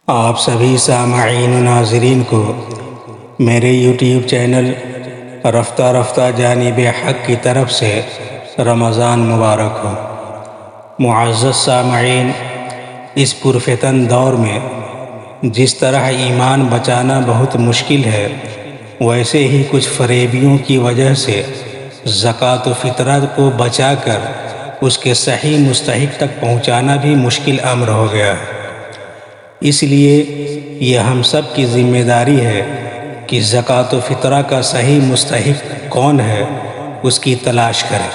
آپ سبھی سامعین و ناظرین کو میرے یوٹیوب چینل رفتہ رفتہ جانب حق کی طرف سے رمضان مبارک ہو۔ معزز سامعین، اس پرفتن دور میں جس طرح ایمان بچانا بہت مشکل ہے، ویسے ہی کچھ فریبیوں کی وجہ سے زکوٰۃ و فطرت کو بچا کر اس کے صحیح مستحق تک پہنچانا بھی مشکل امر ہو گیا ہے۔ اس لیے یہ ہم سب کی ذمہ داری ہے کہ زکوٰۃ و فطرہ کا صحیح مستحق کون ہے اس کی تلاش کریں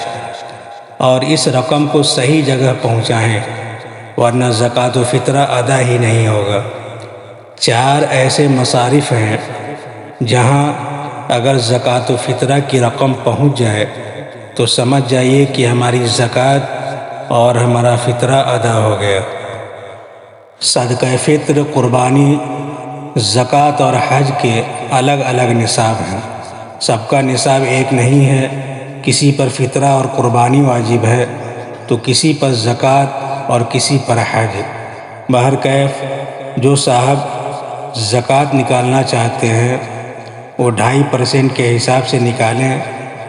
اور اس رقم کو صحیح جگہ پہنچائیں، ورنہ زکوٰۃ و فطرہ ادا ہی نہیں ہوگا۔ 4 ایسے مصارف ہیں جہاں اگر زکوٰۃ و فطرہ کی رقم پہنچ جائے تو سمجھ جائیے کہ ہماری زکوٰۃ اور ہمارا فطرہ ادا ہو گیا۔ صدقہ فطر، قربانی، زکوٰۃ اور حج کے الگ الگ نصاب ہیں۔ سب کا نصاب ایک نہیں ہے۔ کسی پر فطرہ اور قربانی واجب ہے تو کسی پر زکوٰۃ اور کسی پر حج۔ بہرکیف جو صاحب زکوٰۃ نکالنا چاہتے ہیں وہ 2.5% کے حساب سے نکالیں،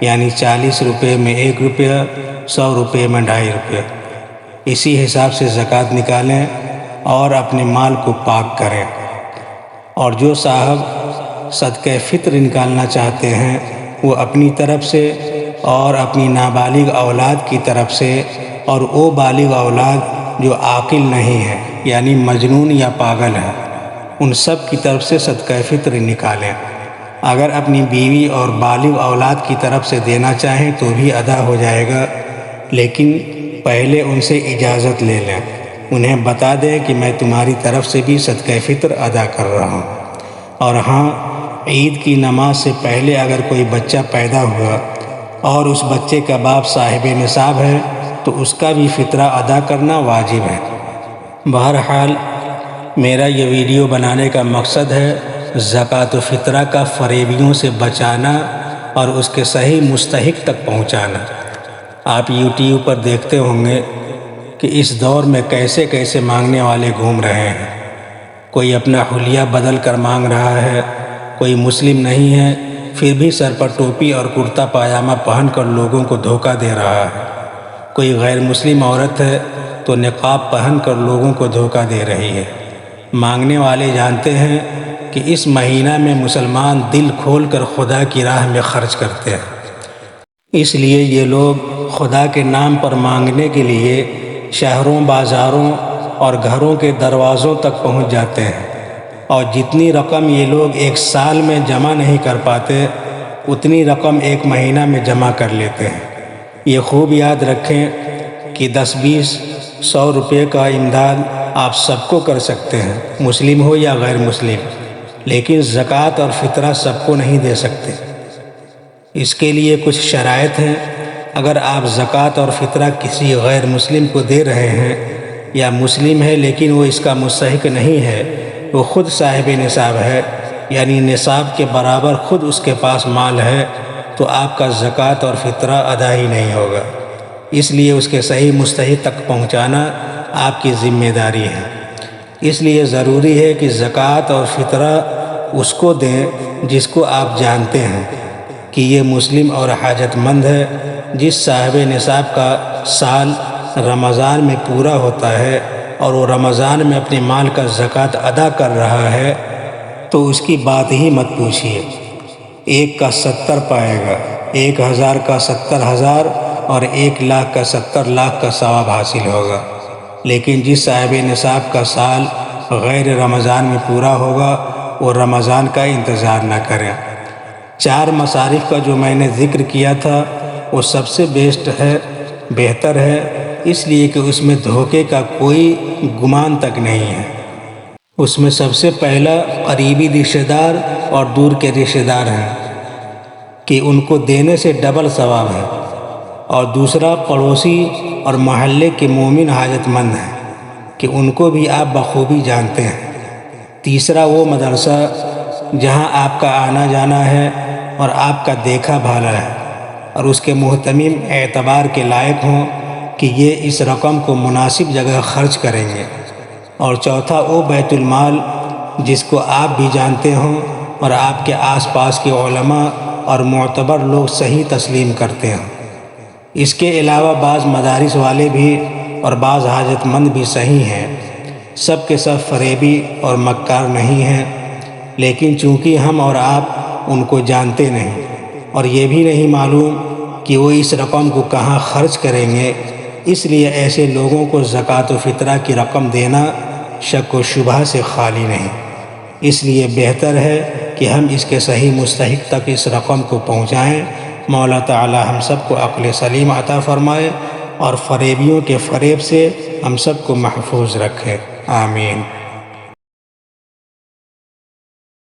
یعنی 40 روپے میں 1 روپیہ، 100 روپے میں 2.5 روپیہ۔ اسی حساب سے زکوٰۃ نکالیں اور اپنے مال کو پاک کریں۔ اور جو صاحب صدقہ فطر نکالنا چاہتے ہیں وہ اپنی طرف سے اور اپنی نابالغ اولاد کی طرف سے، اور وہ بالغ اولاد جو عاقل نہیں ہے یعنی مجنون یا پاگل ہے، ان سب کی طرف سے صدقہ فطر نکالیں۔ اگر اپنی بیوی اور بالغ اولاد کی طرف سے دینا چاہیں تو بھی ادا ہو جائے گا، لیکن پہلے ان سے اجازت لے لیں۔ انہیں بتا دیں کہ میں تمہاری طرف سے بھی صدقہ فطر ادا کر رہا ہوں۔ اور ہاں، عید کی نماز سے پہلے اگر کوئی بچہ پیدا ہوا اور اس بچے کا باپ صاحب نصاب ہے تو اس کا بھی فطرہ ادا کرنا واجب ہے۔ بہرحال میرا یہ ویڈیو بنانے کا مقصد ہے زکوٰۃ و فطرہ کا فریبیوں سے بچانا اور اس کے صحیح مستحق تک پہنچانا۔ آپ یوٹیوب پر دیکھتے ہوں گے کہ اس دور میں کیسے کیسے مانگنے والے گھوم رہے ہیں۔ کوئی اپنا حلیہ بدل کر مانگ رہا ہے، کوئی مسلم نہیں ہے پھر بھی سر پر ٹوپی اور کرتا پاجامہ پہن کر لوگوں کو دھوکہ دے رہا ہے، کوئی غیر مسلم عورت ہے تو نقاب پہن کر لوگوں کو دھوکہ دے رہی ہے۔ مانگنے والے جانتے ہیں کہ اس مہینہ میں مسلمان دل کھول کر خدا کی راہ میں خرچ کرتے ہیں، اس لیے یہ لوگ خدا کے نام پر مانگنے کے لیے شہروں، بازاروں اور گھروں کے دروازوں تک پہنچ جاتے ہیں، اور جتنی رقم یہ لوگ ایک سال میں جمع نہیں کر پاتے اتنی رقم ایک مہینہ میں جمع کر لیتے ہیں۔ یہ خوب یاد رکھیں کہ 10، 20، 100 روپے کا امداد آپ سب کو کر سکتے ہیں، مسلم ہو یا غیر مسلم، لیکن زکوٰۃ اور فطرہ سب کو نہیں دے سکتے۔ اس کے لیے کچھ شرائط ہیں۔ اگر آپ زکوٰۃ اور فطرہ کسی غیر مسلم کو دے رہے ہیں یا مسلم ہے لیکن وہ اس کا مستحق نہیں ہے، وہ خود صاحب نصاب ہے یعنی نصاب کے برابر خود اس کے پاس مال ہے، تو آپ کا زکوٰۃ اور فطرہ ادا ہی نہیں ہوگا۔ اس لیے اس کے صحیح مستحق تک پہنچانا آپ کی ذمہ داری ہے۔ اس لیے ضروری ہے کہ زکوٰۃ اور فطرہ اس کو دیں جس کو آپ جانتے ہیں کہ یہ مسلم اور حاجت مند ہے۔ جس صاحب نصاب کا سال رمضان میں پورا ہوتا ہے اور وہ رمضان میں اپنے مال کا زکوٰۃ ادا کر رہا ہے تو اس کی بات ہی مت پوچھیے۔ 1 کا 70 پائے گا، 1000 کا 70,000 اور 1,00,000 کا 70,00,000 کا ثواب حاصل ہوگا۔ لیکن جس صاحب نصاب کا سال غیر رمضان میں پورا ہوگا وہ رمضان کا انتظار نہ کریں۔ 4 مصارف کا جو میں نے ذکر کیا تھا وہ سب سے بیسٹ ہے، بہتر ہے، اس لیے کہ اس میں دھوکے کا کوئی گمان تک نہیں ہے۔ اس میں سب سے پہلا قریبی رشتہ دار اور دور کے رشتہ دار ہیں کہ ان کو دینے سے ڈبل ثواب ہے، اور دوسرا پڑوسی اور محلے کے مومن حاجت مند ہیں کہ ان کو بھی آپ بخوبی جانتے ہیں۔ تیسرا وہ مدرسہ جہاں آپ کا آنا جانا ہے اور آپ کا دیکھا بھالا ہے اور اس کے محتمم اعتبار کے لائق ہوں کہ یہ اس رقم کو مناسب جگہ خرچ کریں گے۔ اور چوتھا وہ بیت المال جس کو آپ بھی جانتے ہوں اور آپ کے آس پاس کے علماء اور معتبر لوگ صحیح تسلیم کرتے ہیں۔ اس کے علاوہ بعض مدارس والے بھی اور بعض حاجت مند بھی صحیح ہیں، سب کے سب فریبی اور مکار نہیں ہیں، لیکن چونکہ ہم اور آپ ان کو جانتے نہیں اور یہ بھی نہیں معلوم کہ وہ اس رقم کو کہاں خرچ کریں گے، اس لیے ایسے لوگوں کو زکوٰۃ و فطرہ کی رقم دینا شک و شبہ سے خالی نہیں۔ اس لیے بہتر ہے کہ ہم اس کے صحیح مستحق تک اس رقم کو پہنچائیں۔ مولا تعالی ہم سب کو عقل سلیم عطا فرمائے اور فریبیوں کے فریب سے ہم سب کو محفوظ رکھے، آمین۔